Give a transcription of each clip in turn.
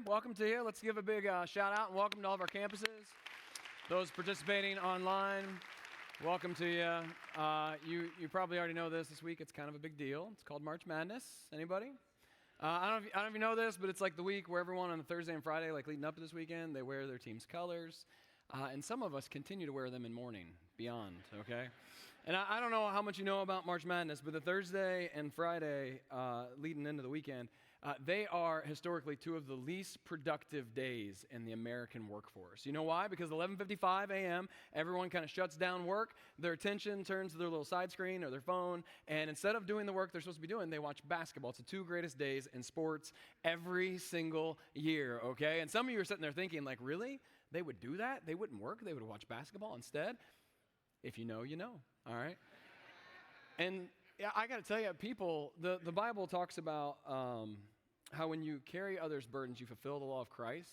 Welcome to you. Let's give a big shout out and welcome to all of our campuses. Those participating online, welcome to you. You probably already know this week. It's kind of a big deal. It's called March Madness. Anybody? I don't know if you know this, but it's like the week where everyone on the Thursday and Friday, like leading up to this weekend, they wear their team's colors. And some of us continue to wear them in mourning, beyond, okay? And I don't know how much you know about March Madness, but the Thursday and Friday leading into the weekend, they are historically two of the least productive days in the American workforce. You know why? Because 11:55 a.m., everyone kind of shuts down work, their attention turns to their little side screen or their phone, and instead of doing the work they're supposed to be doing, they watch basketball. It's the two greatest days in sports every single year, okay? And some of you are sitting there thinking, like, really? They would do that? They wouldn't work? They would watch basketball instead? If you know, you know, all right? And yeah, I got to tell you, people, the Bible talks about how when you carry others' burdens, you fulfill the law of Christ.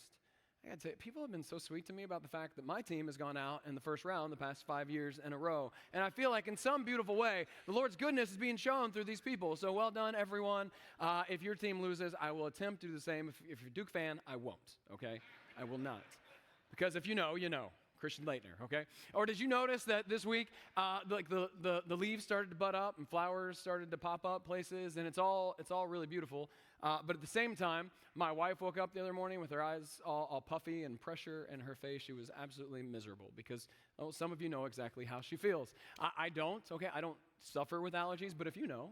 I got to tell you, people have been so sweet to me about the fact that my team has gone out in the first round the past 5 years in a row. And I feel like in some beautiful way, the Lord's goodness is being shown through these people. So well done, everyone. If your team loses, I will attempt to do the same. If you're a Duke fan, I won't, okay? I will not. Because if you know, you know. Christian Leitner, okay? Or did you notice that this week, the leaves started to bud up and flowers started to pop up places, and it's all really beautiful. But at the same time, my wife woke up the other morning with her eyes all puffy and pressure in her face. She was absolutely miserable because some of you know exactly how she feels. I don't, okay? I don't suffer with allergies, but if you know,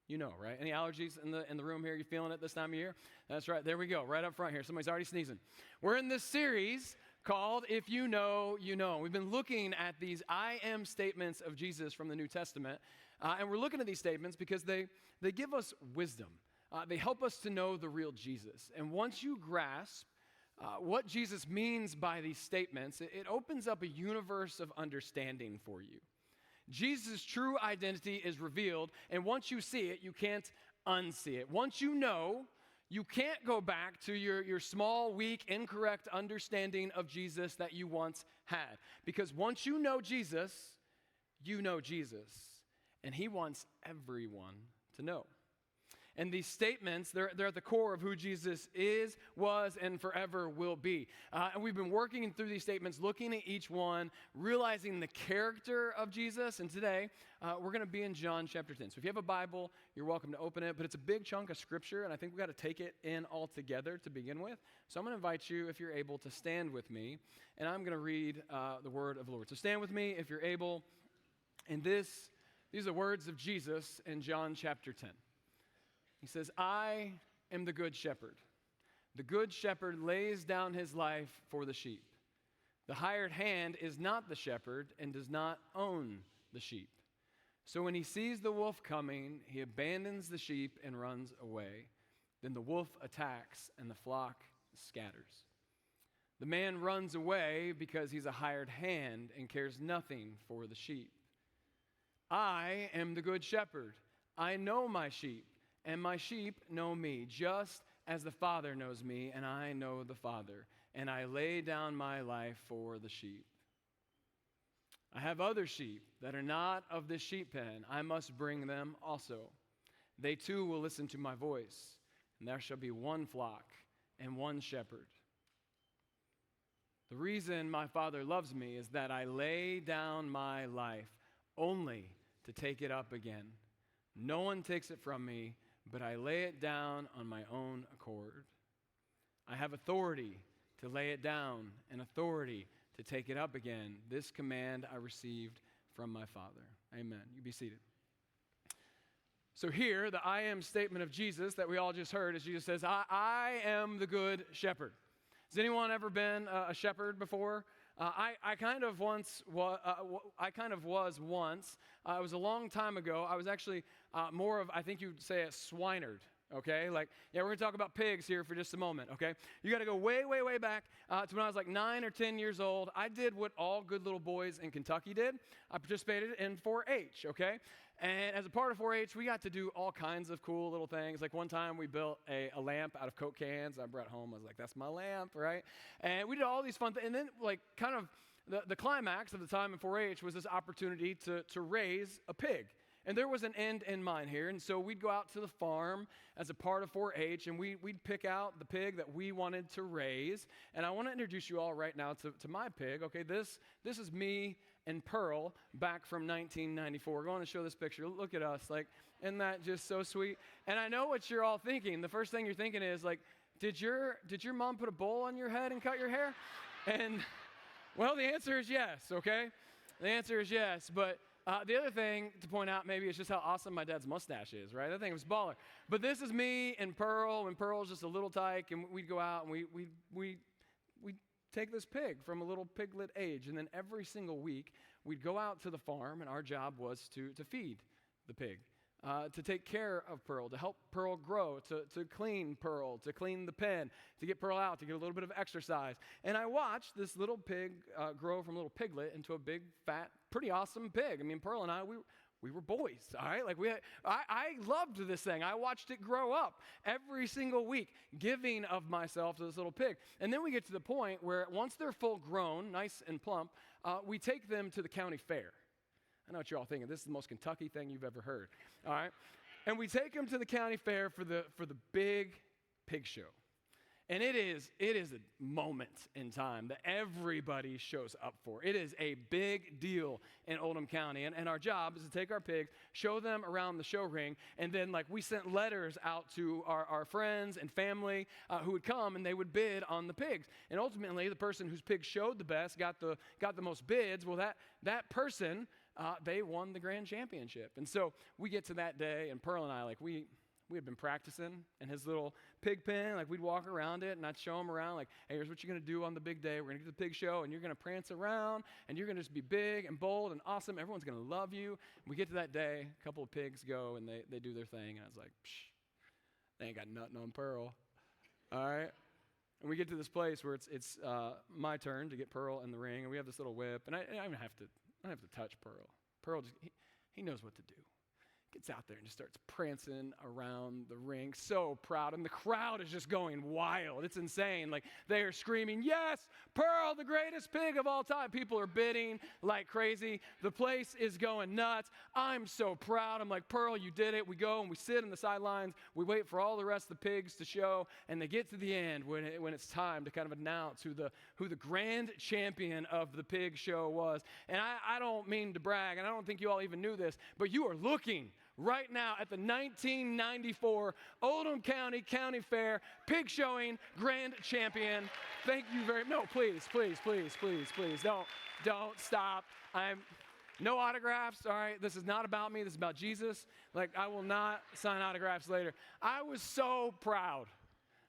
you know, right? Any allergies in the room here? You feeling it this time of year? That's right. There we go. Right up front here. Somebody's already sneezing. We're in this series called If You Know, You Know. We've been looking at these I am statements of Jesus from the New Testament. And we're looking at these statements because they give us wisdom. They help us to know the real Jesus. And once you grasp what Jesus means by these statements, it opens up a universe of understanding for you. Jesus' true identity is revealed, and once you see it, you can't unsee it. Once you know, you can't go back to your small, weak, incorrect understanding of Jesus that you once had. Because once you know Jesus, and he wants everyone to know. And these statements, they're at the core of who Jesus is, was, and forever will be. And we've been working through these statements, looking at each one, realizing the character of Jesus. And today, we're going to be in John chapter 10. So if you have a Bible, you're welcome to open it. But it's a big chunk of Scripture, and I think we've got to take it in all together to begin with. So I'm going to invite you, if you're able, to stand with me. And I'm going to read the word of the Lord. So stand with me if you're able. And these are words of Jesus in John chapter 10. He says, I am the good shepherd. The good shepherd lays down his life for the sheep. The hired hand is not the shepherd and does not own the sheep. So when he sees the wolf coming, he abandons the sheep and runs away. Then the wolf attacks and the flock scatters. The man runs away because he's a hired hand and cares nothing for the sheep. I am the good shepherd. I know my sheep. And my sheep know me, just as the Father knows me, and I know the Father. And I lay down my life for the sheep. I have other sheep that are not of this sheep pen. I must bring them also. They too will listen to my voice, and there shall be one flock and one shepherd. The reason my Father loves me is that I lay down my life only to take it up again. No one takes it from me, but I lay it down on my own accord. I have authority to lay it down and authority to take it up again. This command I received from my Father. Amen. You be seated. So here, the I am statement of Jesus that we all just heard is Jesus says, I am the good shepherd. Has anyone ever been a shepherd before? I kind of was once. It was a long time ago. I was actually more of, I think you'd say, a swineherd. Okay, we're going to talk about pigs here for just a moment, okay? You got to go way, way, way back to when I was like 9 or 10 years old. I did what all good little boys in Kentucky did. I participated in 4-H, okay? And as a part of 4-H, we got to do all kinds of cool little things. Like one time we built a lamp out of Coke cans. I brought home, I was like, that's my lamp, right? And we did all these fun things. And then the climax of the time in 4-H was this opportunity to raise a pig. And there was an end in mind here. And so we'd go out to the farm as a part of 4-H, and we'd pick out the pig that we wanted to raise. And I want to introduce you all right now to my pig. Okay, this is me and Pearl back from 1994. We're going to show this picture. Look at us. Like, isn't that just so sweet? And I know what you're all thinking. The first thing you're thinking is, like, did your mom put a bowl on your head and cut your hair? And, well, the answer is yes, okay? The answer is yes, but the other thing to point out maybe is just how awesome my dad's mustache is, right? I think it was baller. But this is me and Pearl, when Pearl's just a little tyke, and we'd go out and we'd take this pig from a little piglet age, and then every single week we'd go out to the farm, and our job was to feed the pig, to take care of Pearl, to help Pearl grow, to clean Pearl, to clean the pen, to get Pearl out, to get a little bit of exercise. And I watched this little pig grow from a little piglet into a big, fat, pretty awesome pig. I mean, Pearl and I, we were boys, all right? Like, I loved this thing. I watched it grow up every single week, giving of myself to this little pig. And then we get to the point where once they're full grown, nice and plump, we take them to the county fair. I know what you're all thinking. This is the most Kentucky thing you've ever heard, all right? And we take them to the county fair for the big pig show. And it is a moment in time that everybody shows up for. It is a big deal in Oldham County. And our job is to take our pigs, show them around the show ring, and then, like, we sent letters out to our friends and family who would come, and they would bid on the pigs. And ultimately, the person whose pig showed the best, got the most bids. Well, that person, they won the grand championship. And so we get to that day, and Pearl and I, like, we had been practicing in his little pig pen. Like, we'd walk around it, and I'd show him around, like, hey, here's what you're going to do on the big day. We're going to get to the pig show, and you're going to prance around, and you're going to just be big and bold and awesome. Everyone's going to love you. And we get to that day, a couple of pigs go, and they do their thing, and I was like, psh, they ain't got nothing on Pearl. All right? And we get to this place where it's my turn to get Pearl in the ring, and we have this little whip, and I don't have to touch Pearl. Pearl just, he knows what to do. Gets out there and just starts prancing around the ring, so proud, and the crowd is just going wild. It's insane. Like, they are screaming, yes, Pearl, the greatest pig of all time. People are bidding like crazy. The place is going nuts. I'm so proud. I'm like, Pearl, you did it. We go and we sit on the sidelines. We wait for all the rest of the pigs to show, and they get to the end when it's time to kind of announce who the grand champion of the pig show was. And I don't mean to brag, and I don't think you all even knew this, but you are looking right now at the 1994 Oldham County County Fair Pig Showing Grand Champion. Thank you very much. No, please, don't stop. No autographs, all right? This is not about me. This is about Jesus. Like, I will not sign autographs later. I was so proud.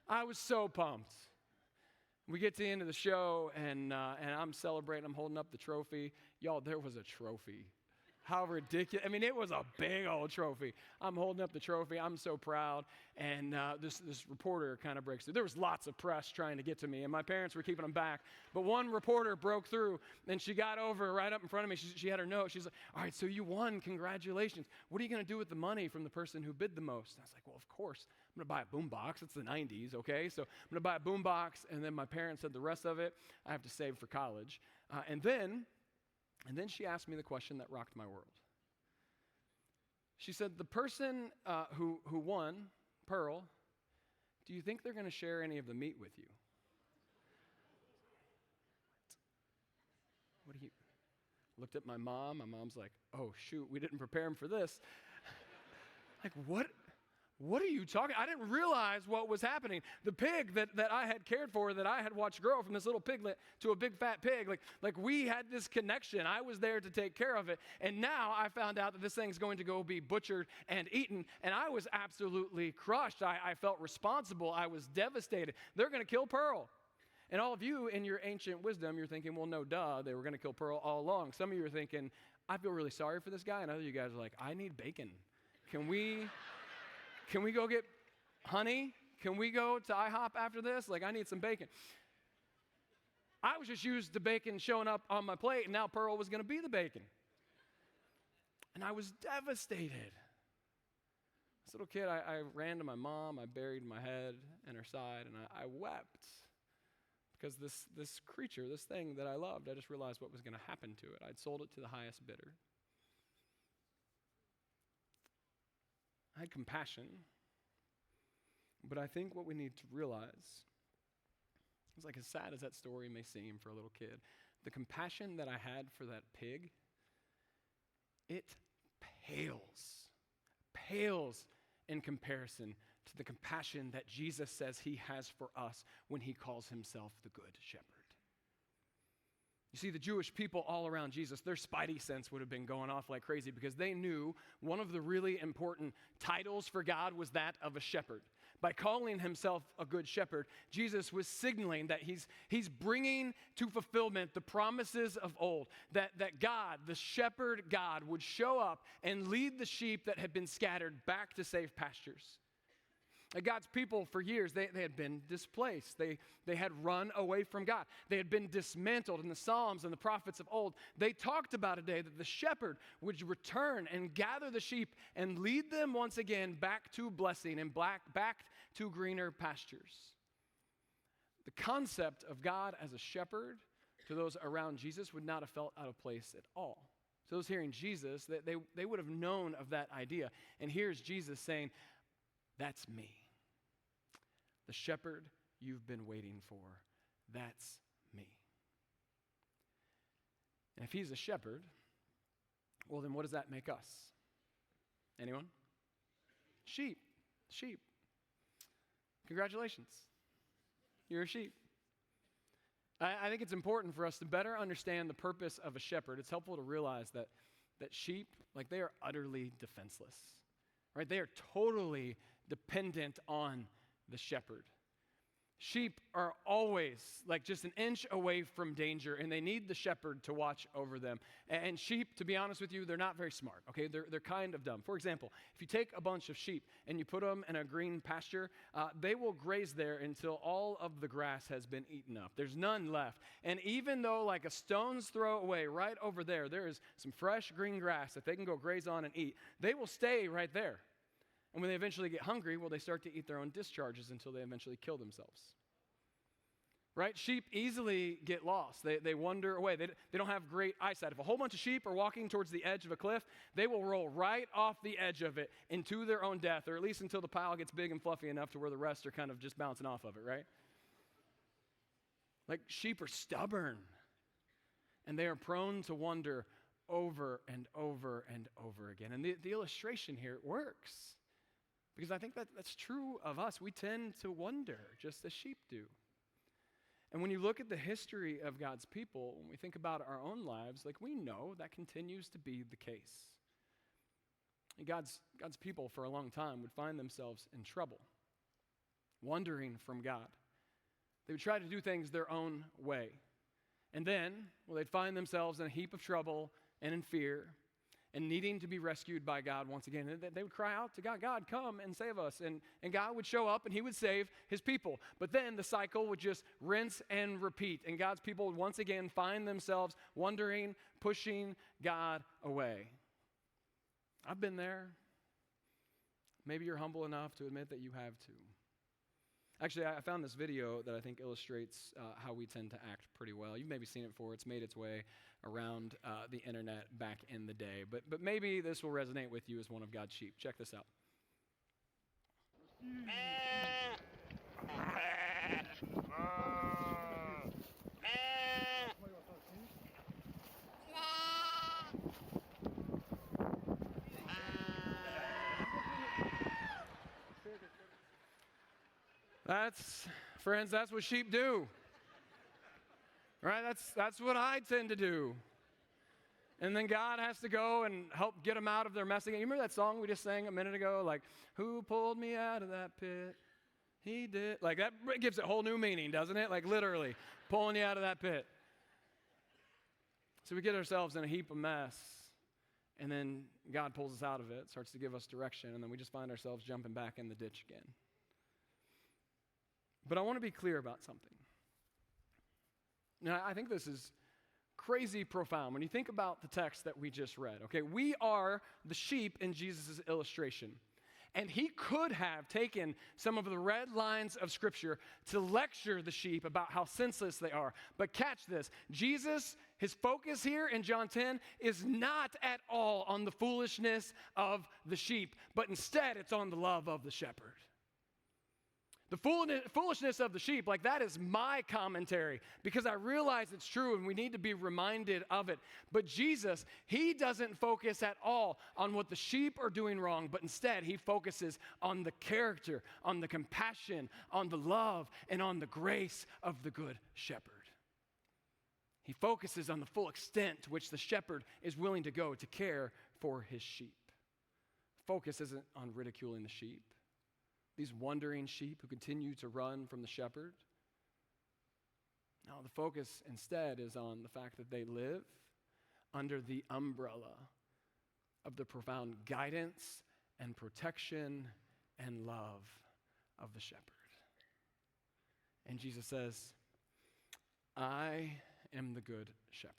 I was so pumped. We get to the end of the show, and I'm celebrating. I'm holding up the trophy. Y'all, there was a trophy. How ridiculous. I mean, it was a big old trophy. I'm holding up the trophy. I'm so proud. And this reporter kind of breaks through. There was lots of press trying to get to me, and my parents were keeping them back. But one reporter broke through, and she got over right up in front of me. She had her note. She's like, all right, so you won. Congratulations. What are you going to do with the money from the person who bid the most? And I was like, well, of course. I'm going to buy a boombox. It's the 90s, okay? So I'm going to buy a boombox, and then my parents said the rest of it I have to save for college. And then she asked me the question that rocked my world. She said, the person who won, Pearl, do you think they're going to share any of the meat with you? What do you? Looked at my mom. My mom's like, oh, shoot, we didn't prepare him for this. Like, what? What are you talking? I didn't realize what was happening. The pig that I had cared for, that I had watched grow from this little piglet to a big fat pig, like we had this connection. I was there to take care of it. And now I found out that this thing's going to go be butchered and eaten. And I was absolutely crushed. I felt responsible. I was devastated. They're going to kill Pearl. And all of you, in your ancient wisdom, you're thinking, well, no, duh, they were going to kill Pearl all along. Some of you are thinking, I feel really sorry for this guy. And other of you guys are like, I need bacon. Can we go get honey? Can we go to IHOP after this? Like, I need some bacon. I was just used to bacon showing up on my plate, and now Pearl was going to be the bacon. And I was devastated. This little kid, I ran to my mom. I buried my head in her side, and I wept. Because this creature, this thing that I loved, I just realized what was going to happen to it. I'd sold it to the highest bidder. I had compassion. But I think what we need to realize is, like, as sad as that story may seem for a little kid, the compassion that I had for that pig, it pales in comparison to the compassion that Jesus says he has for us when he calls himself the Good Shepherd. You see, the Jewish people all around Jesus, their spidey sense would have been going off like crazy because they knew one of the really important titles for God was that of a shepherd. By calling himself a good shepherd, Jesus was signaling that he's bringing to fulfillment the promises of old, that God, the shepherd God, would show up and lead the sheep that had been scattered back to safe pastures. God's people for years, they had been displaced. They had run away from God. They had been dismantled. In the Psalms and the prophets of old, they talked about a day that the shepherd would return and gather the sheep and lead them once again back to blessing and back to greener pastures. The concept of God as a shepherd to those around Jesus would not have felt out of place at all. So those hearing Jesus, they would have known of that idea. And here's Jesus saying, that's me. The shepherd you've been waiting for, that's me. And if he's a shepherd, well, then what does that make us? Anyone? Sheep. Sheep. Congratulations. You're a sheep. I think it's important for us to better understand the purpose of a shepherd. It's helpful to realize that sheep, like, they are utterly defenseless. Right? They are totally dependent on the shepherd. Sheep are always like just an inch away from danger, and they need the shepherd to watch over them. And sheep, to be honest with you, they're not very smart, okay? They're kind of dumb. For example, if you take a bunch of sheep and you put them in a green pasture, they will graze there until all of the grass has been eaten up. There's none left. And even though like a stone's throw away right over there is some fresh green grass that they can go graze on and eat, they will stay right there. And when they eventually get hungry, well, they start to eat their own discharges until they eventually kill themselves. Right? Sheep easily get lost. They wander away. They don't have great eyesight. If a whole bunch of sheep are walking towards the edge of a cliff, they will roll right off the edge of it into their own death, or at least until the pile gets big and fluffy enough to where the rest are kind of just bouncing off of it, right? Like, sheep are stubborn, and they are prone to wander over and over and over again. And the illustration here works. Because I think that's true of us. We tend to wander just as sheep do. And when you look at the history of God's people, when we think about our own lives, like, we know that continues to be the case. And God's people for a long time would find themselves in trouble, wandering from God. They would try to do things their own way. And then, well, they'd find themselves in a heap of trouble and in fear, and needing to be rescued by God once again. And they would cry out to God, God, come and save us. And God would show up and he would save his people. But then the cycle would just rinse and repeat. And God's people would once again find themselves wandering, pushing God away. I've been there. Maybe you're humble enough to admit that you have too. Actually, I found this video that I think illustrates how we tend to act pretty well. You've maybe seen it before. It's made its way around the internet back in the day. But maybe this will resonate with you as one of God's sheep. Check this out. Friends, that's what sheep do. Right? That's what I tend to do. And then God has to go and help get them out of their mess again. You remember that song we just sang a minute ago? Like, who pulled me out of that pit? He did. Like, that gives it a whole new meaning, doesn't it? Like, literally, pulling you out of that pit. So we get ourselves in a heap of mess, and then God pulls us out of it, starts to give us direction, and then we just find ourselves jumping back in the ditch again. But I want to be clear about something. Now, I think this is crazy profound when you think about the text that we just read. Okay, we are the sheep in Jesus' illustration. And he could have taken some of the red lines of Scripture to lecture the sheep about how senseless they are. But catch this. Jesus, his focus here in John 10 is not at all on the foolishness of the sheep, but instead it's on the love of the shepherd. The foolishness of the sheep, like that is my commentary because I realize it's true and we need to be reminded of it. But Jesus, he doesn't focus at all on what the sheep are doing wrong, but instead he focuses on the character, on the compassion, on the love, and on the grace of the good shepherd. He focuses on the full extent to which the shepherd is willing to go to care for his sheep. Focus isn't on ridiculing the sheep. These wandering sheep who continue to run from the shepherd. No, the focus instead is on the fact that they live under the umbrella of the profound guidance and protection and love of the shepherd. And Jesus says, I am the good shepherd,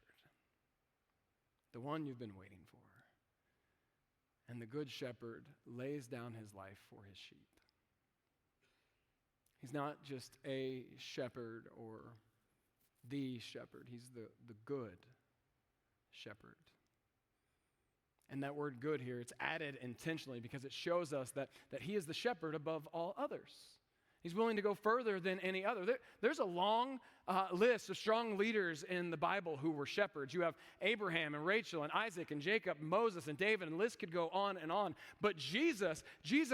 the one you've been waiting for. And the good shepherd lays down his life for his sheep. He's not just a shepherd or the shepherd. He's the good shepherd. And that word good here, it's added intentionally because it shows us that he is the shepherd above all others. He's willing to go further than any other. There's a long list of strong leaders in the Bible who were shepherds. You have Abraham and Rachel and Isaac and Jacob, Moses and David, and the list could go on and on. But Jesus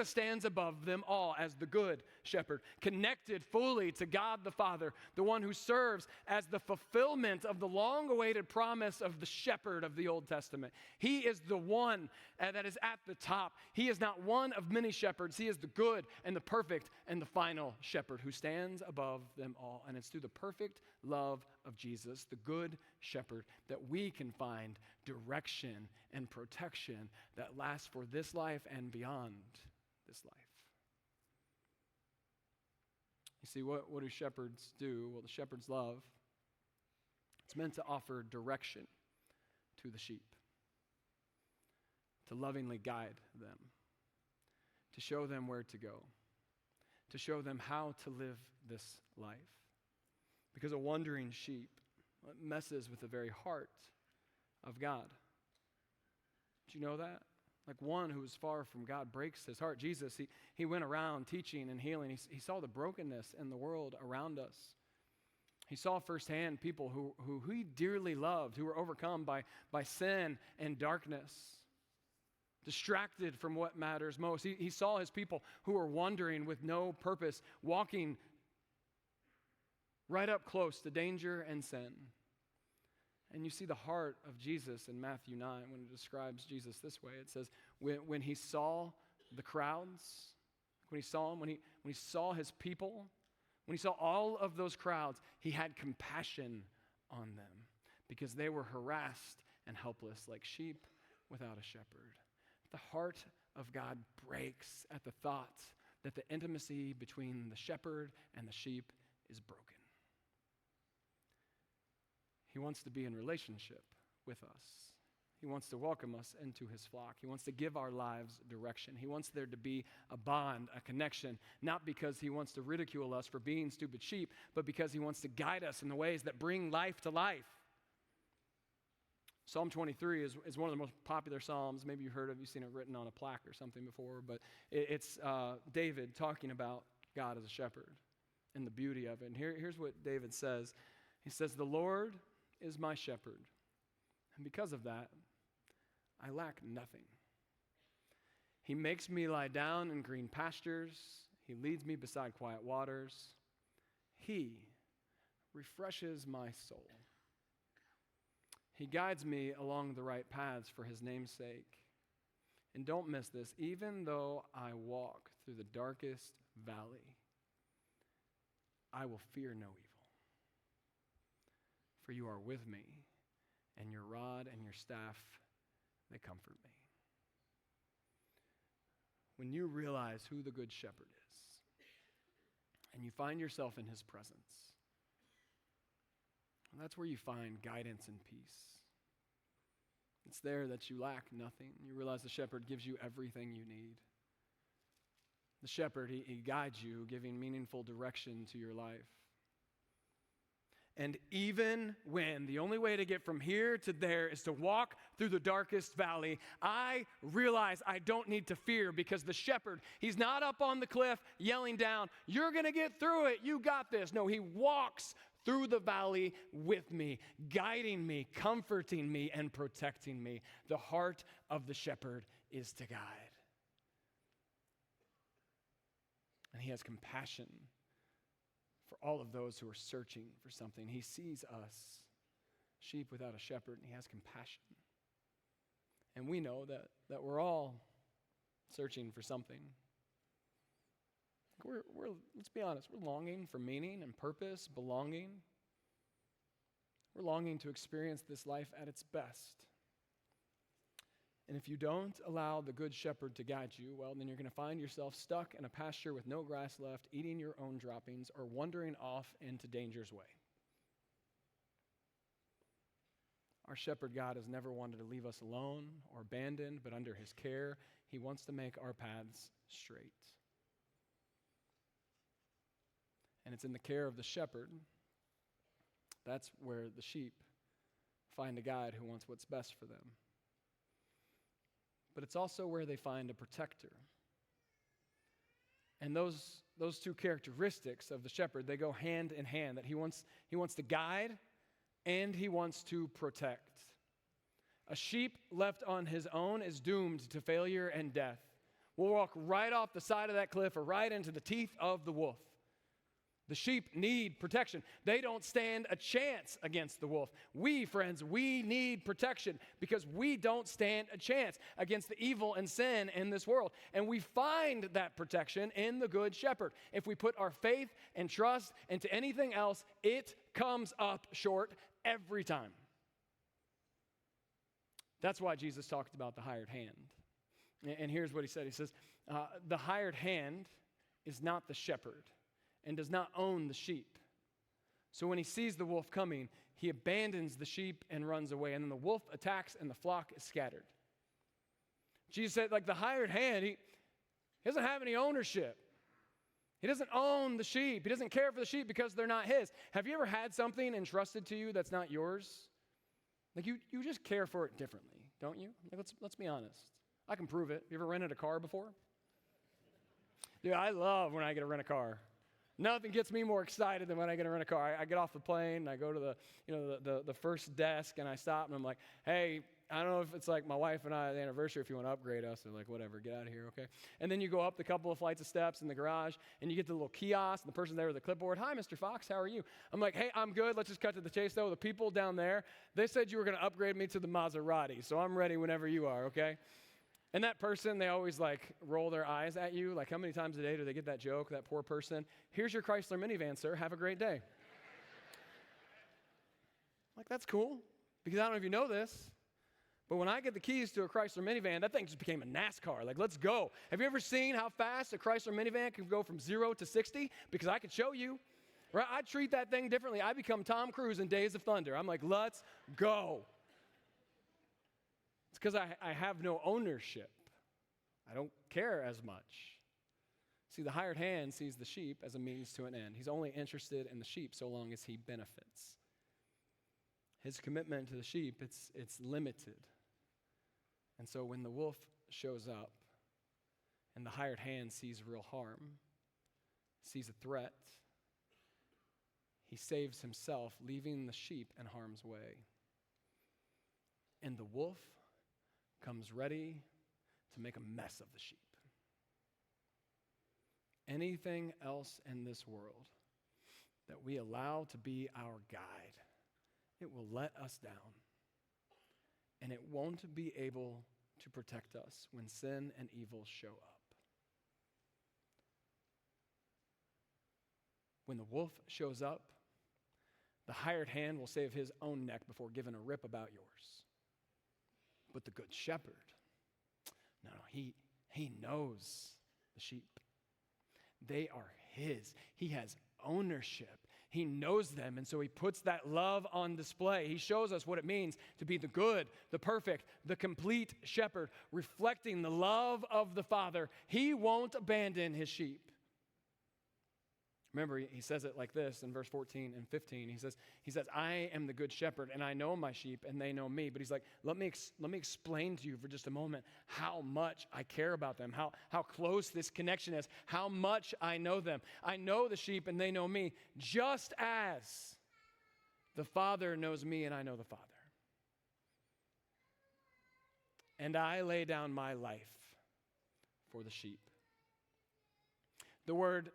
stands above them all as the good shepherd, connected fully to God the Father, the one who serves as the fulfillment of the long-awaited promise of the shepherd of the Old Testament. He is the one that is at the top. He is not one of many shepherds. He is the good and the perfect and the final shepherd who stands above them all. And it's through the perfect love of Jesus, the good shepherd, that we can find direction and protection that lasts for this life and beyond this life. You see, what do shepherds do? Well, the shepherd's love, it's meant to offer direction to the sheep, to lovingly guide them, to show them where to go, to show them how to live this life. Because a wandering sheep messes with the very heart of God. Did you know that? Like one who is far from God breaks his heart. Jesus, he went around teaching and healing. He saw the brokenness in the world around us. He saw firsthand people who he dearly loved, who were overcome by sin and darkness, distracted from what matters most. He saw his people who were wandering with no purpose, walking right up close to danger and sin. And you see the heart of Jesus in Matthew 9 when it describes Jesus this way. It says, when he saw the crowds, when he saw his people, when he saw all of those crowds, he had compassion on them because they were harassed and helpless like sheep without a shepherd. The heart of God breaks at the thought that the intimacy between the shepherd and the sheep is broken. He wants to be in relationship with us. He wants to welcome us into his flock. He wants to give our lives direction. He wants there to be a bond, a connection, not because he wants to ridicule us for being stupid sheep, but because he wants to guide us in the ways that bring life to life. Psalm 23 is one of the most popular psalms. Maybe you've seen it written on a plaque or something before, but it's David talking about God as a shepherd and the beauty of it. And here's what David says. He says, "The Lord is my shepherd, and because of that, I lack nothing. He makes me lie down in green pastures. He leads me beside quiet waters. He refreshes my soul. He guides me along the right paths for his name's sake. And don't miss this, even though I walk through the darkest valley, I will fear no evil. For you are with me, and your rod and your staff, they comfort me." When you realize who the Good Shepherd is, and you find yourself in his presence, that's where you find guidance and peace. It's there that you lack nothing. You realize the shepherd gives you everything you need. The shepherd, he guides you, giving meaningful direction to your life. And even when the only way to get from here to there is to walk through the darkest valley, I realize I don't need to fear, because the shepherd, he's not up on the cliff yelling down, "You're going to get through it. You got this." No, he walks through the valley with me, guiding me, comforting me, and protecting me. The heart of the shepherd is to guide. And he has compassion for all of those who are searching for something. He sees us, sheep without a shepherd, and he has compassion. And we know that we're all searching for something. Let's be honest, we're longing for meaning and purpose, belonging. We're longing to experience this life at its best. And if you don't allow the good shepherd to guide you, well, then you're going to find yourself stuck in a pasture with no grass left, eating your own droppings, or wandering off into danger's way. Our shepherd God has never wanted to leave us alone or abandoned, but under his care, he wants to make our paths straight. And it's in the care of the shepherd, that's where the sheep find a guide who wants what's best for them. But it's also where they find a protector. And those two characteristics of the shepherd, they go hand in hand, that he wants to guide and he wants to protect. A sheep left on his own is doomed to failure and death. We'll walk right off the side of that cliff or right into the teeth of the wolf. The sheep need protection. They don't stand a chance against the wolf. We, friends, we need protection because we don't stand a chance against the evil and sin in this world. And we find that protection in the good shepherd. If we put our faith and trust into anything else, it comes up short every time. That's why Jesus talked about the hired hand. And here's what he said. He says, the hired hand is not the shepherd and does not own the sheep. So when he sees the wolf coming, he abandons the sheep and runs away. And then the wolf attacks and the flock is scattered. Jesus said, like the hired hand, he doesn't have any ownership. He doesn't own the sheep. He doesn't care for the sheep because they're not his. Have you ever had something entrusted to you that's not yours? Like you just care for it differently, don't you? Like let's be honest. I can prove it. You ever rented a car before? Dude, I love when I get to rent a car. Nothing gets me more excited than when I get to rent a car. I get off the plane, and I go to the first desk, and I stop, and I'm like, hey, I don't know if it's like my wife and I, the anniversary, if you want to upgrade us. They're like, whatever, get out of here, okay? And then you go up the couple of flights of steps in the garage, and you get to the little kiosk, and the person there with the clipboard, hi, Mr. Fox, how are you? I'm like, hey, I'm good. Let's just cut to the chase, though. The people down there, they said you were going to upgrade me to the Maserati, so I'm ready whenever you are, okay? And that person, they always like roll their eyes at you. Like how many times a day do they get that joke, that poor person? Here's your Chrysler minivan, sir. Have a great day. Like that's cool because I don't know if you know this, but when I get the keys to a Chrysler minivan, that thing just became a NASCAR. Like let's go. Have you ever seen how fast a Chrysler minivan can go from 0 to 60? Because I could show you. Right? I treat that thing differently. I become Tom Cruise in Days of Thunder. I'm like, let's go. It's because I have no ownership. I don't care as much. See, the hired hand sees the sheep as a means to an end. He's only interested in the sheep so long as he benefits. His commitment to the sheep, it's limited. And so when the wolf shows up and the hired hand sees real harm, sees a threat, he saves himself, leaving the sheep in harm's way. And the wolf comes ready to make a mess of the sheep. Anything else in this world that we allow to be our guide, it will let us down. And it won't be able to protect us when sin and evil show up. When the wolf shows up, the hired hand will save his own neck before giving a rip about yours. But the good shepherd, no, he knows the sheep. They are his. He has ownership. he knows them, and so he puts that love on display. He shows us what it means to be the good, the perfect, the complete shepherd, reflecting the love of the Father. He won't abandon his sheep. Remember, he says it like this in verse 14 and 15. He says, I am the good shepherd, and I know my sheep, and they know me. But he's like, let me explain to you for just a moment how much I care about them, how close this connection is, how much I know them. I know the sheep, and they know me, just as the Father knows me, and I know the Father. And I lay down my life for the sheep. The word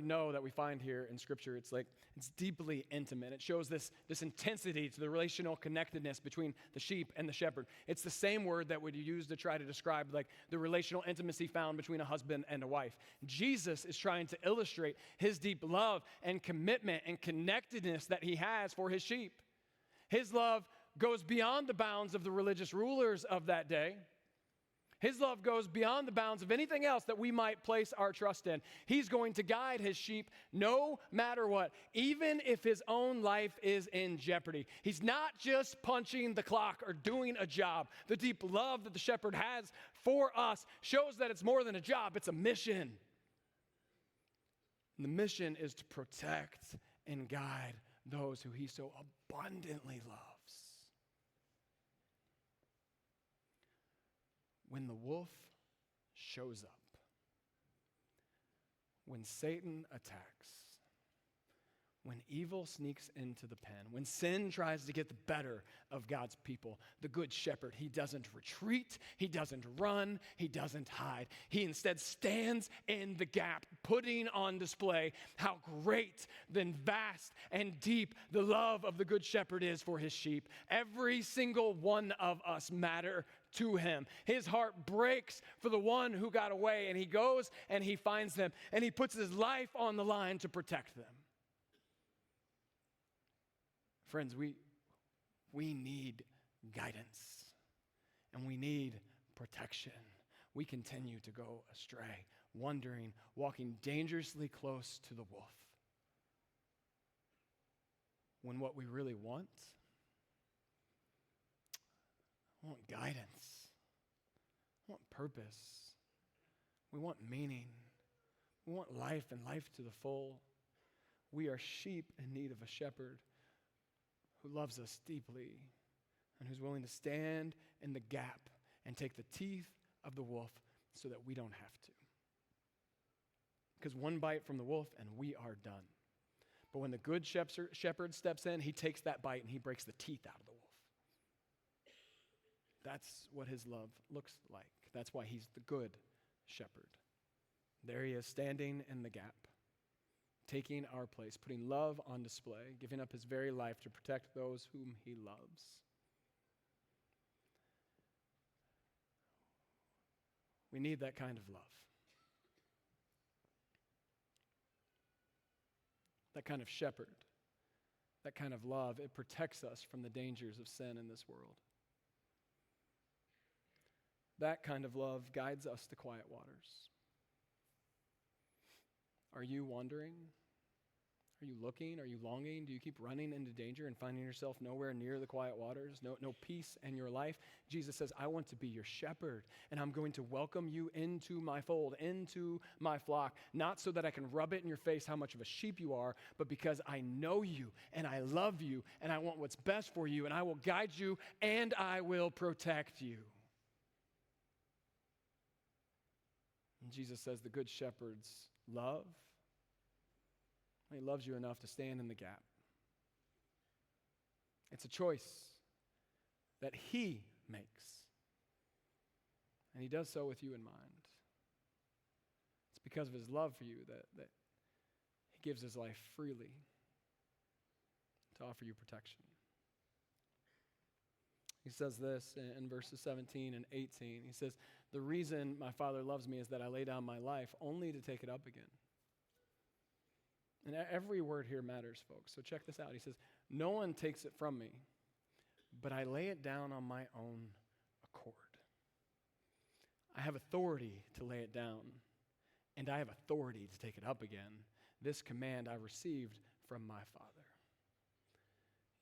know that we find here in Scripture, it's deeply intimate. It shows this intensity to the relational connectedness between the sheep and the shepherd. It's the same word that would use to try to describe the relational intimacy found between a husband and a wife. Jesus is trying to illustrate his deep love and commitment and connectedness that he has for his sheep. His love goes beyond the bounds of the religious rulers of that day. His love goes beyond the bounds of anything else that we might place our trust in. He's going to guide his sheep no matter what, even if his own life is in jeopardy. He's not just punching the clock or doing a job. The deep love that the shepherd has for us shows that it's more than a job, it's a mission. And the mission is to protect and guide those who he so abundantly loves. When the wolf shows up, when Satan attacks, when evil sneaks into the pen, when sin tries to get the better of God's people, the good shepherd, he doesn't retreat, he doesn't run, he doesn't hide. He instead stands in the gap, putting on display how great, then vast and deep the love of the good shepherd is for his sheep. Every single one of us matter to him. His heart breaks for the one who got away, and he goes and he finds them, and he puts his life on the line to protect them. Friends, we need guidance, and we need protection. We continue to go astray, wandering, walking dangerously close to the wolf, when what we really want, I want guidance. I want purpose. We want meaning. We want life and life to the full. We are sheep in need of a shepherd who loves us deeply and who's willing to stand in the gap and take the teeth of the wolf so that we don't have to. Because one bite from the wolf and we are done. But when the good shepherd steps in, he takes that bite and he breaks the teeth out of the wolf. That's what his love looks like. That's why he's the good shepherd. There he is, standing in the gap, taking our place, putting love on display, giving up his very life to protect those whom he loves. We need that kind of love. That kind of shepherd. That kind of love. It protects us from the dangers of sin in this world. That kind of love guides us to quiet waters. Are you wandering? Are you looking? Are you longing? Do you keep running into danger and finding yourself nowhere near the quiet waters? No peace in your life? Jesus says, I want to be your shepherd, and I'm going to welcome you into my fold, into my flock, not so that I can rub it in your face how much of a sheep you are, but because I know you, and I love you, and I want what's best for you, and I will guide you, and I will protect you. And Jesus says the good shepherd's love, he loves you enough to stand in the gap. It's a choice that he makes. And he does so with you in mind. It's because of his love for you that he gives his life freely to offer you protection. He says this in verses 17 and 18. He says, the reason my Father loves me is that I lay down my life only to take it up again. And every word here matters, folks. So check this out. He says, no one takes it from me, but I lay it down on my own accord. I have authority to lay it down, and I have authority to take it up again. This command I received from my Father.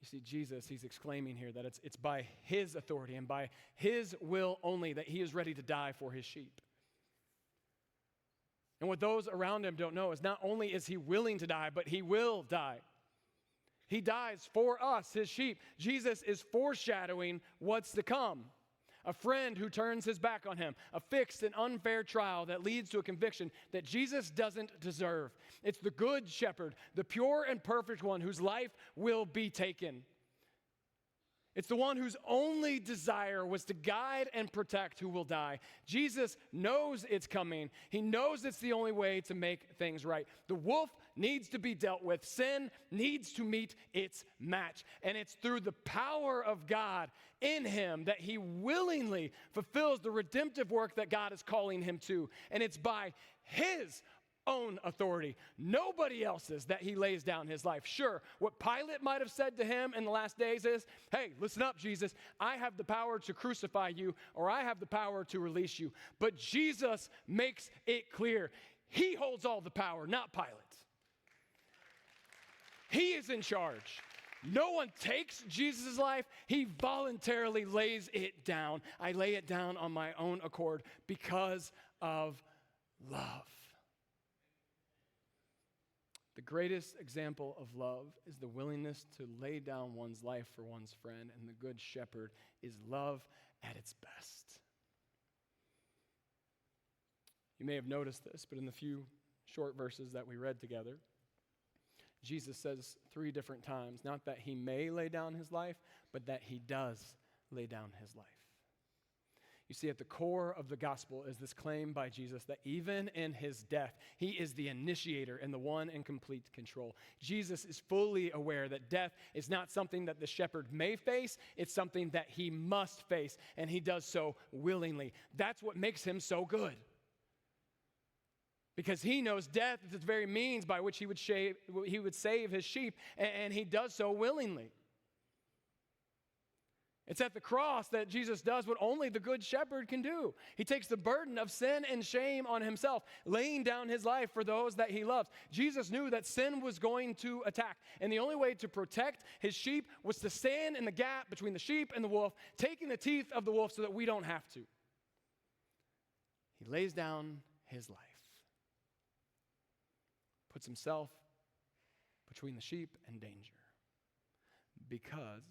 You see, Jesus, he's exclaiming here that it's by his authority and by his will only that he is ready to die for his sheep. And what those around him don't know is not only is he willing to die, but he will die. He dies for us, his sheep. Jesus is foreshadowing what's to come. A friend who turns his back on him, a fixed and unfair trial that leads to a conviction that Jesus doesn't deserve. It's the good shepherd, the pure and perfect one whose life will be taken. It's the one whose only desire was to guide and protect who will die. Jesus knows it's coming. He knows it's the only way to make things right. The wolf needs to be dealt with. Sin needs to meet its match. And it's through the power of God in him that he willingly fulfills the redemptive work that God is calling him to. And it's by his own authority, nobody else's, that he lays down his life. Sure, what Pilate might have said to him in the last days is, hey, listen up, Jesus, I have the power to crucify you, or I have the power to release you. But Jesus makes it clear, he holds all the power, not Pilate. He is in charge. No one takes Jesus' life. He voluntarily lays it down. I lay it down on my own accord because of love. The greatest example of love is the willingness to lay down one's life for one's friend, and the good shepherd is love at its best. You may have noticed this, but in the few short verses that we read together, Jesus says 3 different times, not that he may lay down his life, but that he does lay down his life. You see, at the core of the gospel is this claim by Jesus that even in his death, he is the initiator and the one in complete control. Jesus is fully aware that death is not something that the shepherd may face, it's something that he must face, and he does so willingly. That's what makes him so good. Because he knows death is the very means by which he would save his sheep, and he does so willingly. It's at the cross that Jesus does what only the good shepherd can do. He takes the burden of sin and shame on himself, laying down his life for those that he loves. Jesus knew that sin was going to attack, and the only way to protect his sheep was to stand in the gap between the sheep and the wolf, taking the teeth of the wolf so that we don't have to. He lays down his life, puts himself between the sheep and danger, because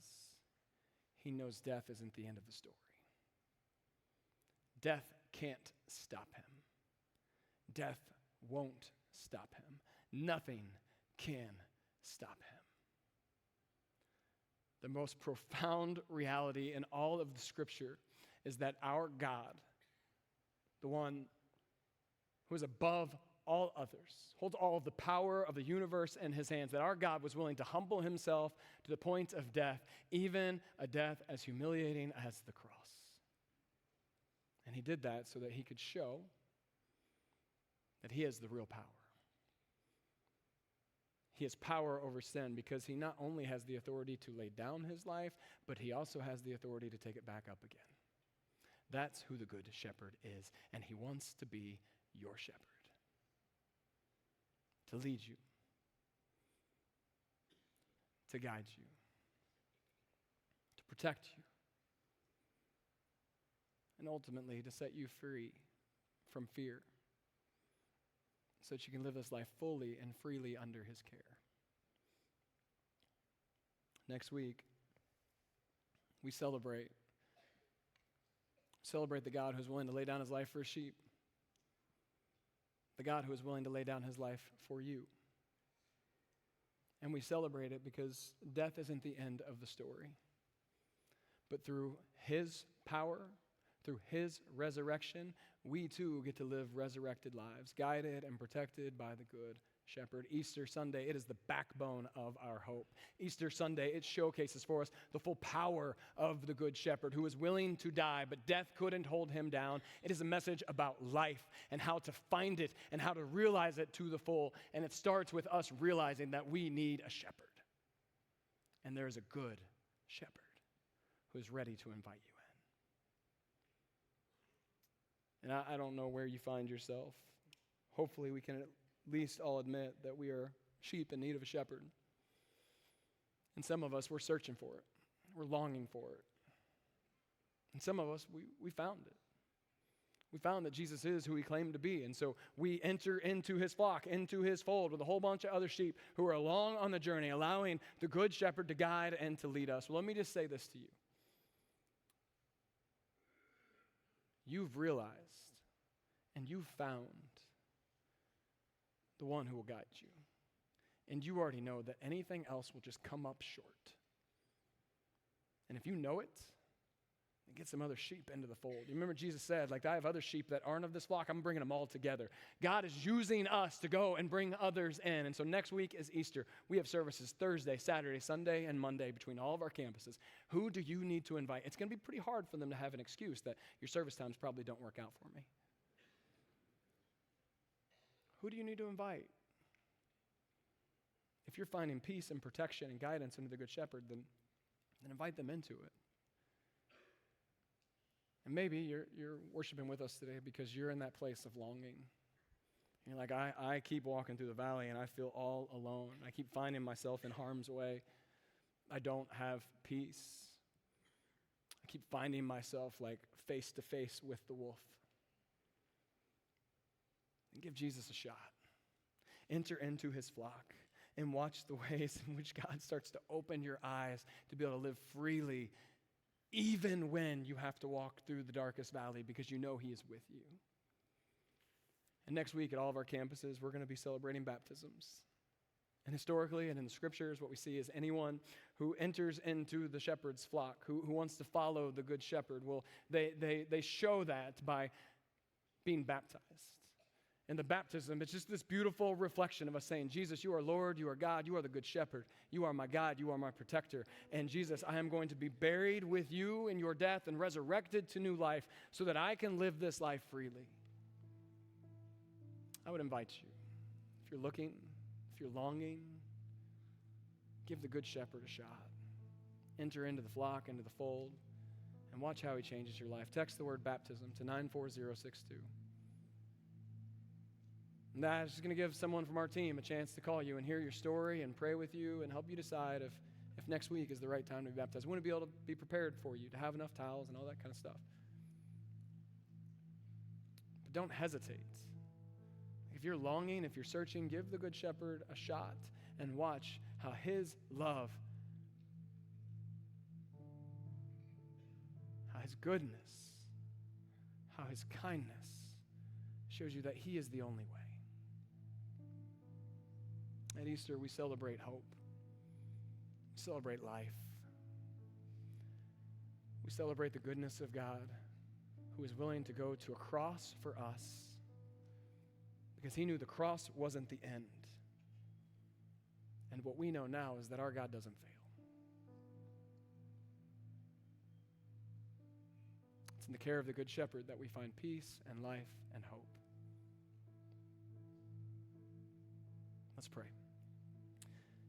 he knows death isn't the end of the story. Death can't stop him. Death won't stop him. Nothing can stop him. The most profound reality in all of the Scripture is that our God, the one who is above all others, holds all of the power of the universe in his hands, that our God was willing to humble himself to the point of death, even a death as humiliating as the cross. And he did that so that he could show that he has the real power. He has power over sin because he not only has the authority to lay down his life, but he also has the authority to take it back up again. That's who the good shepherd is, and he wants to be your shepherd. To lead you, to guide you, to protect you, and ultimately to set you free from fear so that you can live this life fully and freely under his care. Next week, we celebrate the God who's willing to lay down his life for his sheep. The God who is willing to lay down his life for you. And we celebrate it because death isn't the end of the story. But through his power, through his resurrection, we too get to live resurrected lives, guided and protected by the good shepherd. Easter Sunday, it is the backbone of our hope. Easter Sunday, it showcases for us the full power of the good shepherd who is willing to die, but death couldn't hold him down. It is a message about life and how to find it and how to realize it to the full. And it starts with us realizing that we need a shepherd. And there is a good shepherd who is ready to invite you in. And I don't know where you find yourself. Hopefully we can at least all admit that we are sheep in need of a shepherd. And some of us, we're searching for it. We're longing for it. And some of us, we found it. We found that Jesus is who he claimed to be. And so we enter into his flock, into his fold with a whole bunch of other sheep who are along on the journey, allowing the good shepherd to guide and to lead us. Well, let me just say this to you. You've realized and you've found the one who will guide you. And you already know that anything else will just come up short. And if you know it, then get some other sheep into the fold. You remember Jesus said, like, I have other sheep that aren't of this flock. I'm bringing them all together. God is using us to go and bring others in. And so next week is Easter. We have services Thursday, Saturday, Sunday, and Monday between all of our campuses. Who do you need to invite? It's going to be pretty hard for them to have an excuse that your service times probably don't work out for me. Who do you need to invite? If you're finding peace and protection and guidance into the Good Shepherd, then invite them into it. And maybe you're worshiping with us today because you're in that place of longing. You're like, I keep walking through the valley and I feel all alone. I keep finding myself in harm's way. I don't have peace. I keep finding myself like face to face with the wolf. And give Jesus a shot. Enter into his flock and watch the ways in which God starts to open your eyes to be able to live freely, even when you have to walk through the darkest valley, because you know he is with you. And next week at all of our campuses, we're going to be celebrating baptisms. And historically and in the scriptures, what we see is anyone who enters into the shepherd's flock, who wants to follow the good shepherd, well, they show that by being baptized. And the baptism, it's just this beautiful reflection of us saying, Jesus, you are Lord, you are God, you are the good shepherd. You are my God, you are my protector. And Jesus, I am going to be buried with you in your death and resurrected to new life so that I can live this life freely. I would invite you, if you're looking, if you're longing, give the good shepherd a shot. Enter into the flock, into the fold, and watch how he changes your life. Text the word baptism to 94062. And that's just going to give someone from our team a chance to call you and hear your story and pray with you and help you decide if next week is the right time to be baptized. We want to be able to be prepared for you, to have enough towels and all that kind of stuff. But don't hesitate. If you're longing, if you're searching, give the Good Shepherd a shot and watch how his love, how his goodness, how his kindness shows you that he is the only way. At Easter, we celebrate hope. We celebrate life. We celebrate the goodness of God, who is willing to go to a cross for us because he knew the cross wasn't the end. And what we know now is that our God doesn't fail. It's in the care of the Good Shepherd that we find peace and life and hope. Let's pray.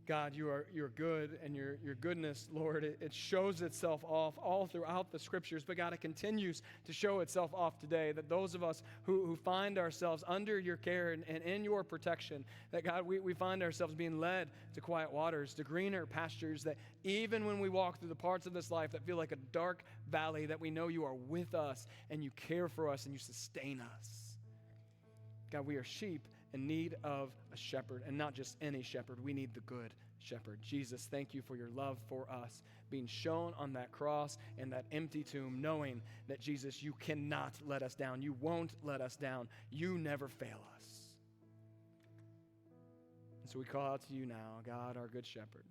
God, you're good, and your goodness, Lord, it shows itself off all throughout the scriptures, but God, it continues to show itself off today, that those of us who find ourselves under your care and in your protection, that God, we find ourselves being led to quiet waters, to greener pastures, that even when we walk through the parts of this life that feel like a dark valley, that we know you are with us and you care for us and you sustain us. God, we are sheep in need of a shepherd, and not just any shepherd. We need the good shepherd. Jesus, thank you for your love for us, being shown on that cross and that empty tomb, knowing that, Jesus, you cannot let us down. You won't let us down. You never fail us. And so we call out to you now, God, our good shepherd.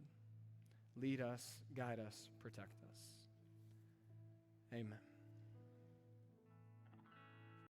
Lead us, guide us, protect us. Amen.